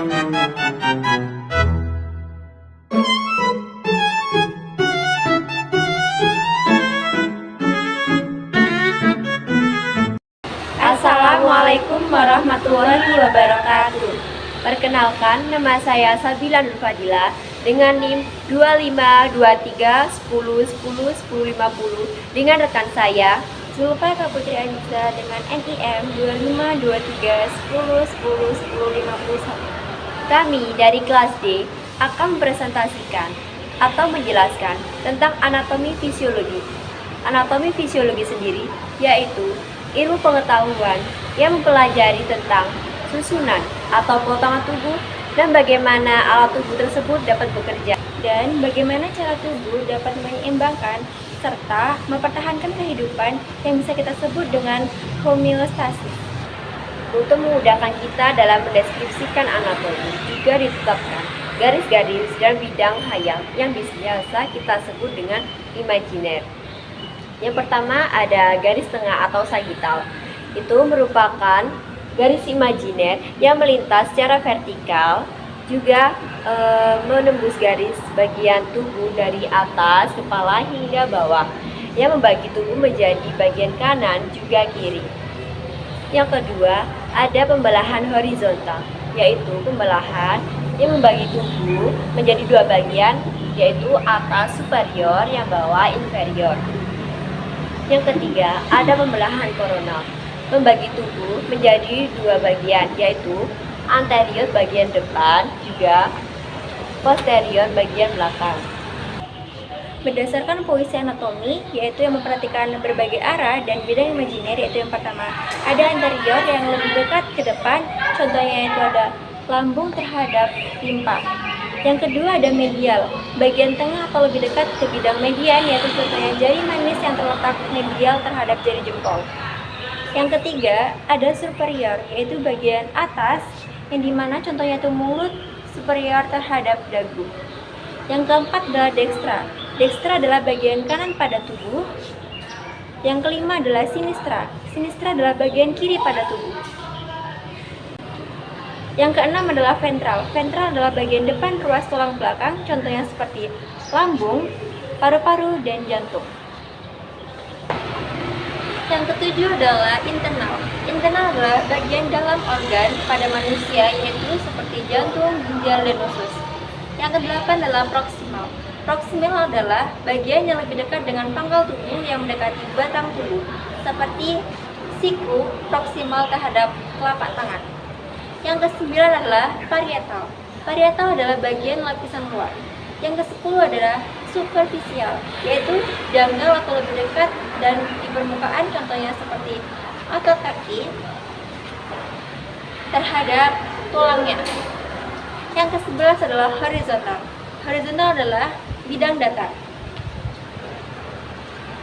Assalamualaikum warahmatullahi wabarakatuh. Perkenalkan, nama saya Sabila Nur Fadila dengan NIM 252310101050 dengan rekan saya Zulfa Kaputri Anissa dengan NIM 252310101051. Kami dari kelas D akan mempresentasikan atau menjelaskan tentang anatomi fisiologi. Anatomi fisiologi sendiri yaitu ilmu pengetahuan yang mempelajari tentang susunan atau potongan tubuh dan bagaimana alat tubuh tersebut dapat bekerja Dan bagaimana cara tubuh dapat menyeimbangkan serta mempertahankan kehidupan yang bisa kita sebut dengan homeostasis. untuk memudahkan kita dalam mendeskripsikan anatomi. Juga ditetapkan garis-garis dan bidang hayal yang biasa kita sebut dengan imajiner. Yang pertama ada garis tengah atau sagittal. Itu merupakan garis imajiner yang melintas secara vertikal, juga menembus garis bagian tubuh dari atas kepala hingga bawah, yang membagi tubuh menjadi bagian kanan juga kiri. Yang kedua, ada pembelahan horizontal, yaitu pembelahan yang membagi tubuh menjadi dua bagian, yaitu atas superior, yang bawah inferior. Yang ketiga, ada pembelahan koronal, membagi tubuh menjadi dua bagian, yaitu anterior bagian depan, juga posterior bagian belakang. Berdasarkan posisi anatomi, yaitu yang memperhatikan berbagai arah, dan bidang imajiner, yaitu yang pertama ada anterior yang lebih dekat ke depan, contohnya yaitu ada lambung terhadap limpa. Yang kedua ada medial, bagian tengah atau lebih dekat ke bidang median, yaitu contohnya jari manis yang terletak medial terhadap jari jempol. Yang ketiga ada superior, yaitu bagian atas, yang dimana contohnya itu mulut superior terhadap dagu. Yang keempat adalah dextra. Dextra adalah bagian kanan pada tubuh. Yang kelima adalah sinistra. Sinistra adalah bagian kiri pada tubuh. Yang keenam adalah ventral. Ventral adalah bagian depan ruas tulang belakang, contohnya seperti lambung, paru-paru, dan jantung. Yang ketujuh adalah internal. Internal adalah bagian dalam organ pada manusia, yaitu seperti jantung, ginjal, dan usus. Yang kedelapan adalah proksimal. Proksimal adalah bagian yang lebih dekat dengan pangkal tubuh yang mendekati batang tubuh, seperti siku proksimal terhadap telapak tangan. Yang kesembilan adalah parietal. Parietal adalah bagian lapisan luar. Yang kesepuluh adalah superficial, yaitu janggal atau lebih dekat dan di permukaan, contohnya seperti otot kaki terhadap tulangnya. Yang ke-11 adalah horizontal. Horizontal adalah bidang datar.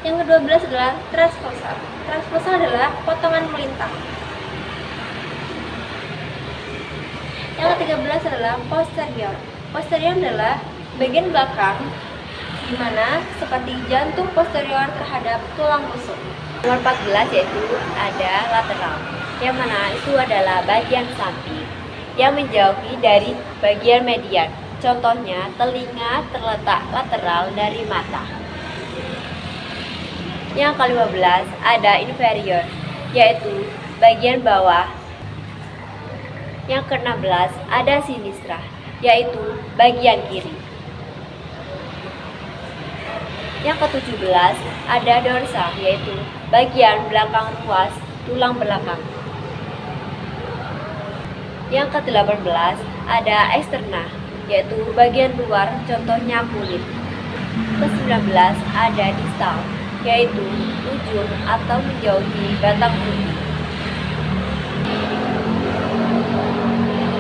Yang ke-12 adalah transversal. Transversal adalah potongan melintang. Yang ke-13 adalah posterior. Posterior adalah bagian belakang, di mana seperti jantung posterior terhadap tulang rusuk. Nomor 14 yaitu ada lateral, yang mana itu adalah bagian samping yang menjauhi dari bagian median. Contohnya, telinga terletak lateral dari mata. Yang ke-15 ada inferior, yaitu bagian bawah. Yang ke-16 ada sinistra, yaitu bagian kiri. Yang ke-17 ada dorsal, yaitu bagian belakang ruas tulang belakang. Yang ke-18 ada eksterna, yaitu bagian luar, contohnya kulit. Ke-19 ada distal, yaitu ujung atau menjauhi batang tubuh.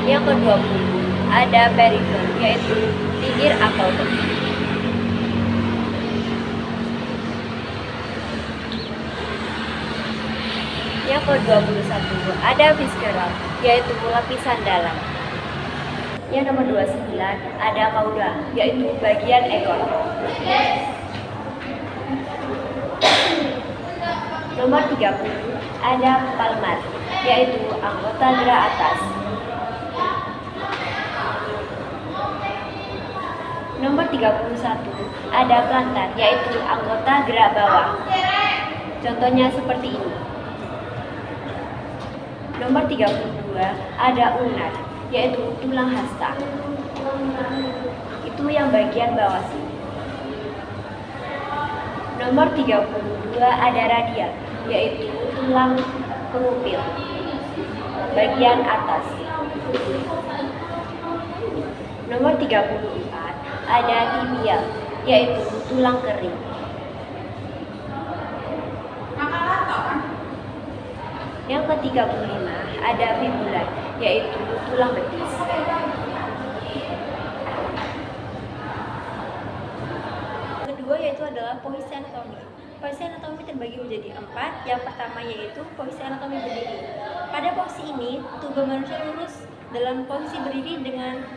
Yang ke-20 ada perifer, yaitu pinggir atau tepi. Yang ke-21 ada visceral, yaitu lapisan dalam. Yang nomor 29 ada cauda, yaitu bagian ekor. Nomor 30 ada palmar, yaitu anggota gerak atas. Nomor 31 ada plantar, yaitu anggota gerak bawah. Contohnya seperti ini. Nomor 32 ada ulnar, yaitu tulang hasta. Itu yang bagian bawah sini. Nomor 32 ada radial, yaitu tulang pengupil bagian atas. Nomor 34 ada tibial, yaitu tulang kering. Yang ke-35 ada fibula, yaitu tulang betis. Kedua yaitu adalah posisi anatomi. Posisi anatomi terbagi menjadi 4. Yang pertama yaitu posisi anatomi berdiri. Pada posisi ini, tubuh manusia lurus dalam posisi berdiri dengan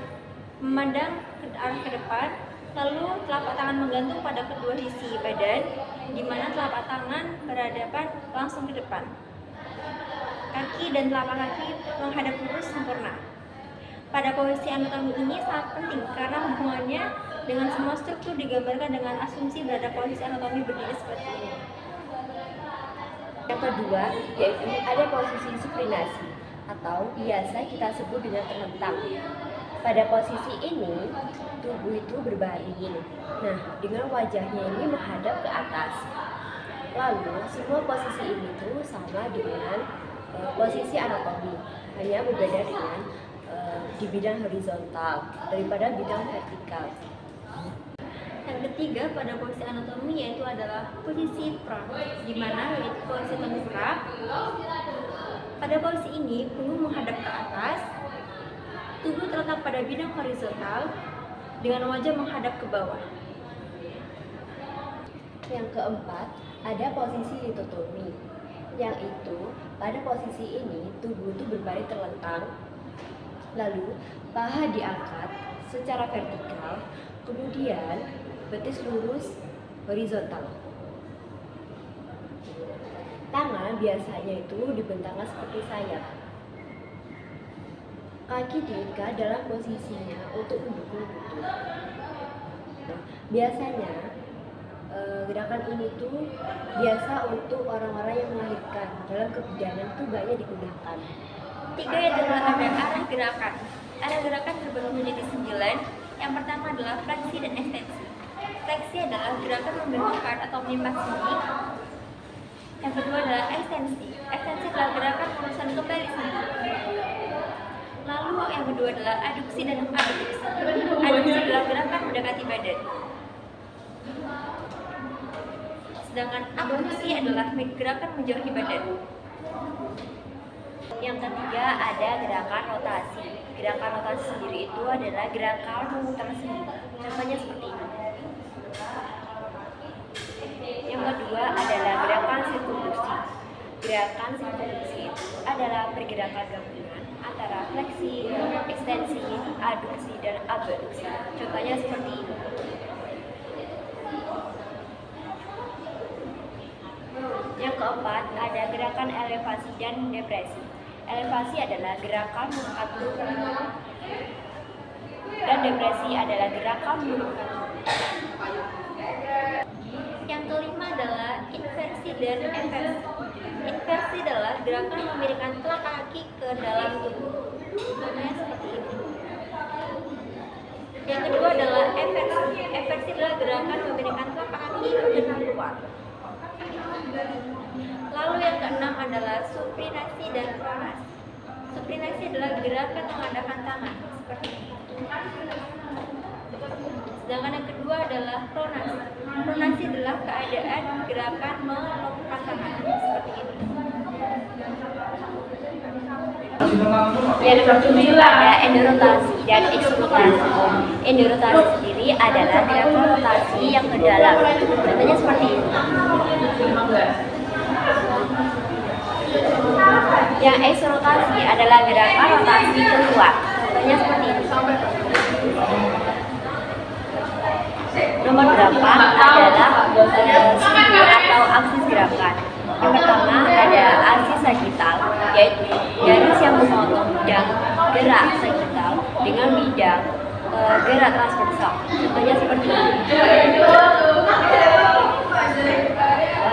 memandang ke arah ke depan, lalu telapak tangan menggantung pada kedua sisi badan, di mana telapak tangan berhadapan langsung ke depan. Kaki dan telapak kaki menghadap lurus sempurna. Pada posisi anatomi ini sangat penting karena hubungannya dengan semua struktur digambarkan dengan asumsi berada posisi anatomi berdiri seperti ini. Yang kedua yaitu ada posisi supinasi atau biasa kita sebut dengan terlentang. Pada posisi ini tubuh itu berbaring. Nah, dengan wajahnya ini menghadap ke atas. Lalu semua posisi ini tuh sama dengan posisi anatomi, hanya berbeda dengan di bidang horizontal daripada bidang vertikal. Yang ketiga pada posisi anatomi yaitu adalah posisi prone, di mana yaitu posisi tengkurap. Pada posisi ini punggung menghadap ke atas, tubuh terletak pada bidang horizontal dengan wajah menghadap ke bawah. Yang keempat ada posisi litotomi, yang itu pada posisi ini tubuh itu berbaring terlentang, lalu paha diangkat secara vertikal, kemudian betis lurus horizontal. Tangan biasanya itu dibentangkan seperti sayap. Kaki diikat dalam posisinya untuk mendukung lutut. Nah, biasanya gerakan ini tuh biasa untuk orang-orang yang melahirkan. Dalam kebidanan itu banyak digunakan. Tiga adalah ada arah gerakan. Arah gerakan terbagi menjadi 9. Yang pertama adalah fleksi dan ekstensi. Fleksi adalah gerakan membengkokkan atau melipat sendi. Yang kedua adalah ekstensi. Ekstensi adalah gerakan meluruskan kembali sendi. Lalu yang kedua adalah aduksi dan abduksi. Aduksi adalah gerakan mendekati badan. Sedangkan abduksi adalah gerakan menjauhi badan. Yang ketiga ada gerakan rotasi. Gerakan rotasi sendiri itu adalah gerakan memutar sendi. Contohnya seperti ini. Yang kedua adalah gerakan sirkumfleksi. Gerakan sirkumfleksi itu adalah pergerakan gabungan antara fleksi, ekstensi, aduksi, dan abduksi. Contohnya seperti ini. Yang keempat ada gerakan elevasi dan depresi. Elevasi adalah gerakan mengangkat tubuh dan depresi adalah gerakan menurunkan tubuh. Yang kelima adalah inversi dan eversi. Inversi adalah gerakan memiringkan telapak kaki ke dalam tubuh. Contohnya seperti ini. Yang kedua adalah eversi. Eversi adalah gerakan memiringkan telapak kaki ke keluar. Lalu yang keenam adalah supinasi dan pronasi. Supinasi adalah gerakan mengandalkan tangan seperti ini. Sedangkan yang kedua adalah pronasi. Pronasi adalah keadaan gerakan melonggarkan tangan seperti ini. Yang nomor 7 ada endorotasi dan eksorotasi. Endorotasi sendiri adalah gerakan rotasi yang ke dalam. Contohnya seperti ini. Yang eksorotasi adalah gerakan rotasi keluar. Contohnya seperti ini. Nomor 8 adalah siku atau aksis gerakan. Yang pertama ada aksis sagital, yaitu garis yang memotong bidang gerak sagital dengan bidang gerak transversal. Contohnya seperti ini.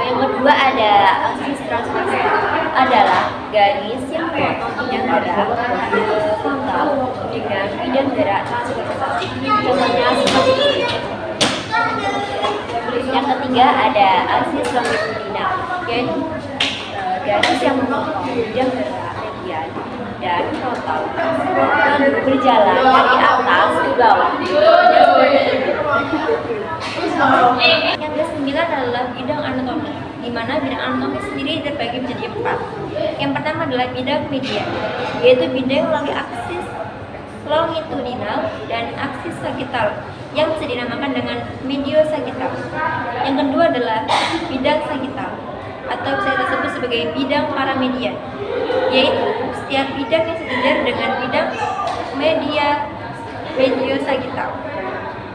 Yang kedua ada aksis transversal, adalah garis yang memotong bidang gerak frontal dengan bidang gerak transversal. Contohnya seperti ini. Yang ketiga ada aksis longitudinal, yaitu garis yang memotong bidang gerak median dan frontal berjalan dari atas ke bawah. Yang kesembilan adalah bidang anatomi, di mana bidang anatomi sendiri terbagi menjadi 4. Yang pertama adalah bidang median, yaitu bidang melalui aksis longitudinal dan aksis sagital yang bisa dinamakan dengan medio-sagital. Yang kedua adalah bidang sagital, atau bisa kita sebut sebagai bidang paramedian, yaitu setiap bidang yang sejajar dengan bidang medio-sagital.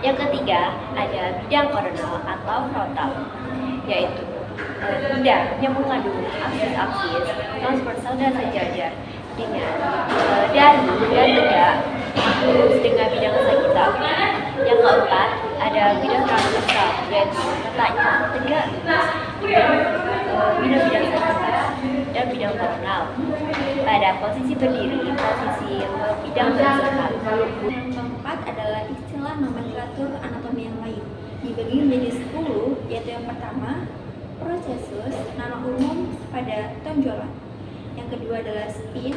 Yang ketiga ada bidang koronal atau frontal, yaitu bidang yang mengandung aksis-aksis transversal dan sejajar dengan dahi dan tegak lurus dengan bidang sagital. Yang keempat ada bidang transversal, yaitu letaknya tegak lurus dengan bidang-bidang sagital dan bidang koronal pada posisi berdiri, posisi bidang horizontal. Yang keempat adalah istilah nomenklatur anatomi yang lain, dibagi menjadi 10, yaitu yang pertama prosesus, nama umum pada tonjolan. Yang kedua adalah spin,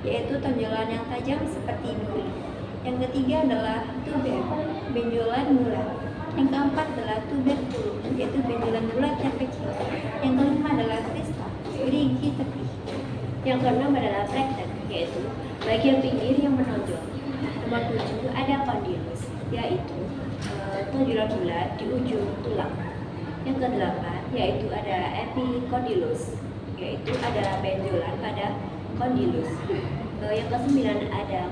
yaitu tonjolan yang tajam seperti duri. Yang ketiga adalah tuber, benjolan bulat. Yang keempat adalah tuberculum, yaitu benjolan bulat yang kecil. Yang kelima adalah kristal, gerigi tepi. Yang keenam adalah frakten, yaitu bagian pinggir yang menonjol. Nomor 7 ada kondilus, yaitu tonjolan bulat di ujung tulang. Yang kedelapan yaitu ada epikondilus, yaitu ada benjolan pada kondilus. Yang kesembilan ada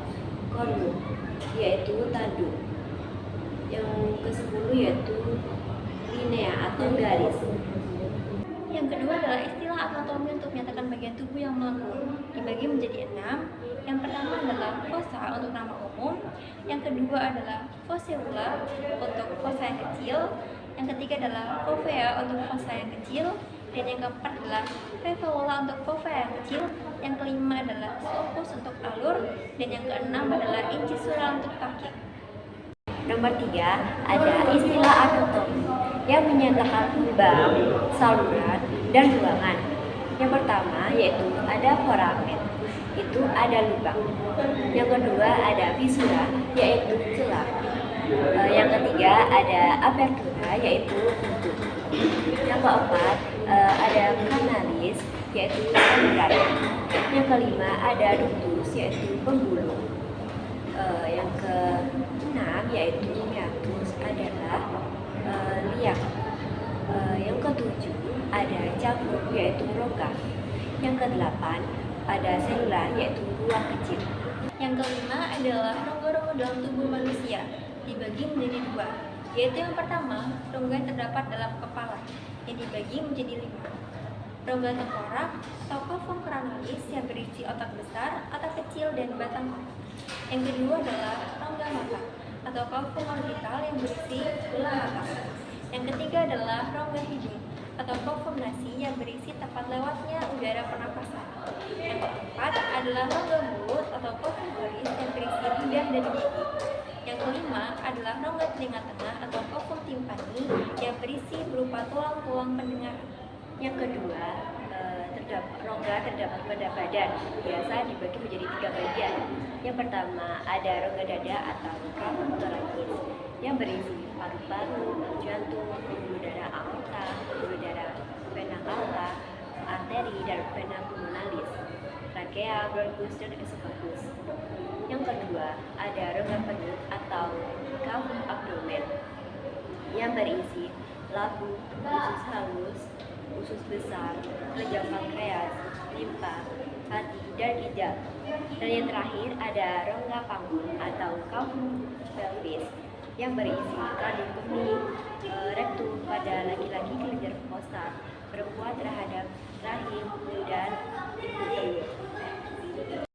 cornu, yaitu tanduk. Yang ke-10 yaitu linea atau garis. Yang kedua adalah istilah anatomi untuk menyatakan bagian tubuh yang melengkung, dibagi menjadi 6. Yang pertama adalah fossa untuk nama umum, yang kedua adalah fossula untuk fossa yang kecil, yang ketiga adalah fovea untuk fossa yang kecil, dan yang keempat adalah fevula untuk fovea yang kecil, yang kelima adalah scopus untuk alur, dan yang keenam adalah incisura untuk takik. Nomor 3 ada istilah anatomi yang menyatakan lubang, saluran, dan ruangan. Yang pertama yaitu ada foramen, itu ada lubang. Yang kedua ada visura, yaitu celah. Yang ketiga ada apertura, yaitu pintu. Yang keempat ada kanalis, yaitu saluran. Yang kelima ada ductus, yaitu pembuluh. Yang keenam yaitu meatus, adalah liang. Yang ketujuh ada cavum, yaitu rongga. Yang kedelapan ada selula, yaitu ruang kecil. Yang kelima adalah rongga-rongga dalam tubuh manusia, dibagi menjadi 2, yaitu yang pertama rongga yang terdapat dalam kepala, yang dibagi menjadi 5. Rongga tengkorak atau cavum cranalis yang berisi otak besar, otak kecil, dan batang otak. Yang kedua adalah rongga mata atau cavum orbital yang berisi belah mata. Yang ketiga adalah rongga hidung atau cavum nasi yang berisi tempat lewatnya udara pernapasan. Yang keempat adalah rongga mulut atau cavum oris yang berisi lidah dan gigi. Yang kelima adalah rongga telinga tengah atau cavum timpani yang berisi berupa tulang-tulang pendengaran. Yang kedua, rongga terdapat pada badan, biasa dibagi menjadi 3 bagian. Yang pertama ada rongga dada atau cavum thoracis yang berisi paru-paru, jantung, pembuluh darah aorta, pembuluh darah vena cava, arteri, dan vena pulmonalis, trachea, bronchus, dan esophagus. Yang kedua ada rongga perut atau cavum abdomen yang berisi labu, usus halus, usus besar, kelenjar pankreas, limpa, hati, dan ginjal. Dan yang terakhir ada rongga panggung atau cavum pelvis yang berisi kandung kemih, rektum pada laki-laki, kelenjar prostat, perempuan terhadap rahim, dan ibu telur.